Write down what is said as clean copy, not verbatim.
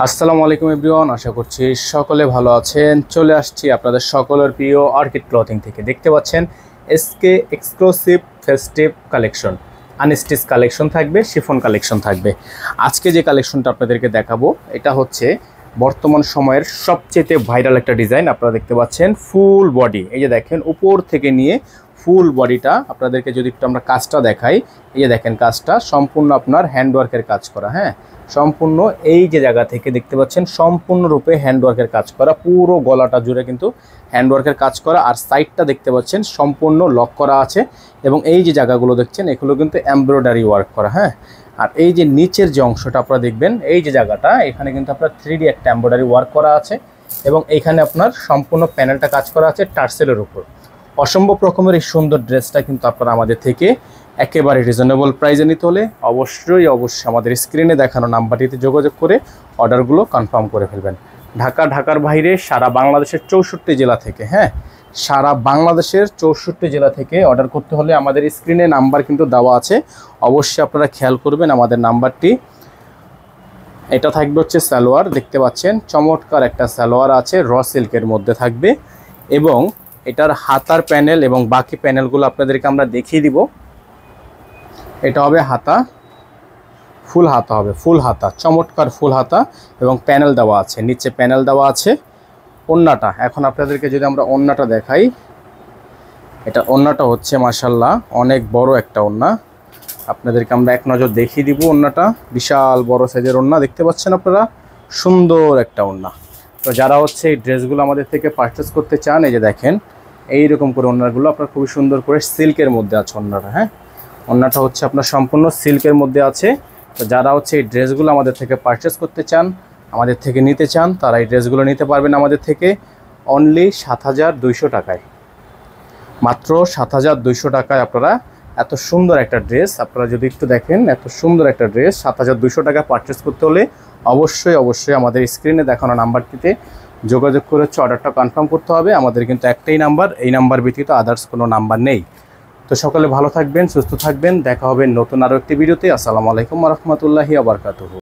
আসসালামু আলাইকুম এভরিওয়ান, আশা করছি সকলে ভালো আছেন। চলে আসছি আপনাদের সকলের প্রিয় অর্কিড ক্লথিং থেকে। দেখতে পাচ্ছেন SK exclusive festive collection, unstitch collection থাকবে, শিফন কালেকশন থাকবে। আজকে যে কালেকশনটা আপনাদেরকে দেখাবো এটা হচ্ছে বর্তমান সময়ের সবচেয়ে ভাইরাল একটা ডিজাইন। আপনারা দেখতে পাচ্ছেন ফুল বডি, এই যে দেখেন উপর থেকে নিয়ে ফুল বডিটা আপনাদেরকে যদি একটু আমরা কাজটা দেখাই, এই যে দেখেন কাজটা সম্পূর্ণ আপনার হ্যান্ডওয়ার্কের কাজ করা। হ্যাঁ, সম্পূর্ণ এই যে জায়গা থেকে দেখতে পাচ্ছেন সম্পূর্ণরূপে হ্যান্ডওয়ার্কের কাজ করা, পুরো গলাটা জুড়ে কিন্তু হ্যান্ডওয়ার্কের কাজ করা। আর সাইডটা দেখতে পাচ্ছেন সম্পূর্ণ লক করা আছে এবং এই যে জায়গাগুলো দেখছেন এগুলো কিন্তু এমব্রয়ডারি ওয়ার্ক করা। হ্যাঁ, আর এই যে নিচের যে অংশটা আপনারা দেখবেন, এই যে জায়গাটা এখানে কিন্তু আপনার 3D একটা এমব্রয়ডারি ওয়ার্ক করা আছে এবং এইখানে আপনার সম্পূর্ণ প্যানেলটা কাজ করা আছে টার্সেলের উপর। অসম্ভব রকমের এই সুন্দর ড্রেসটা কিন্তু আপনারা আমাদের থেকে একেবারে রিজনেবল প্রাইসে নিতে হলে অবশ্যই আমাদের স্ক্রিনে দেখানো নাম্বারটিতে যোগাযোগ করে অর্ডারগুলো কনফার্ম করে ফেলবেন। ঢাকার বাইরে সারা বাংলাদেশের 64 জেলা থেকে, হ্যাঁ, সারা বাংলাদেশের 64 জেলা থেকে অর্ডার করতে হলে আমাদের স্ক্রিনে নাম্বার কিন্তু দেওয়া আছে, অবশ্যই আপনারা খেয়াল করবেন আমাদের নাম্বারটি। এটা থাকবে হচ্ছে সালোয়ার, দেখতে পাচ্ছেন চমৎকার একটা সালোয়ার আছে, র সিল্কের মধ্যে থাকবে এবং এটার হাতার প্যানেল এবং বাকি প্যানেলগুলো আপনাদেরকে আমরা দেখিয়ে দিব। এটা হবে হাতা, ফুল হাতা হবে, ফুল হাতা, চমৎকার ফুল হাতা এবং প্যানেল দেওয়া আছে, নিচে প্যানেল দেওয়া আছে। ওন্নাটা এখন আপনাদেরকে যদি আমরা ওন্নাটা দেখাই, এটা ওন্নাটা হচ্ছে মাশাআল্লাহ অনেক বড় একটা ওন্না। আপনাদেরকে আমরা এক নজর দেখিয়ে দিব। ওন্নাটা বিশাল বড় সাইজের ওন্না, দেখতে পাচ্ছেন আপনারা, সুন্দর একটা ওন্না। তো যারা হচ্ছে এই ড্রেসগুলো আমাদের থেকে পারচেস করতে চান, এই যে দেখেন এইরকম করে ওন্নাগুলো আপনার খুবই সুন্দর করে সিল্কের মধ্যে আছে ওন্নাটা। হ্যাঁ, ওন্নাটা হচ্ছে আপনার সম্পূর্ণ সিল্কের মধ্যে আছে। তো যারা হচ্ছে এই ড্রেসগুলো আমাদের থেকে পারচেস করতে চান, আমাদের থেকে নিতে চান, তারা এই ড্রেসগুলো নিতে পারবেন আমাদের থেকে অনলি 7200 টাকায়। মাত্র 7200 টাকায় আপনারা এত সুন্দর একটা ড্রেস, আপনারা যদি একটু দেখেন এত সুন্দর একটা ড্রেস 7200 টাকা পারচেস করতে হলে অবশ্যই আমাদের স্ক্রিনে দেখানো নাম্বারটিতে যোগাযোগ করে হচ্ছে অর্ডারটা কনফার্ম করতে হবে। আমাদের কিন্তু একটাই নাম্বার, এই নাম্বার ব্যতীত আদার্স কোনো নাম্বার নেই। তো সকলে ভালো থাকবেন, সুস্থ থাকবেন, দেখা হবে নতুন আরও একটি ভিডিওতে। আসসালামু আলাইকুম ওয়া রাহমাতুল্লাহি ওয়া বারাকাতুহু।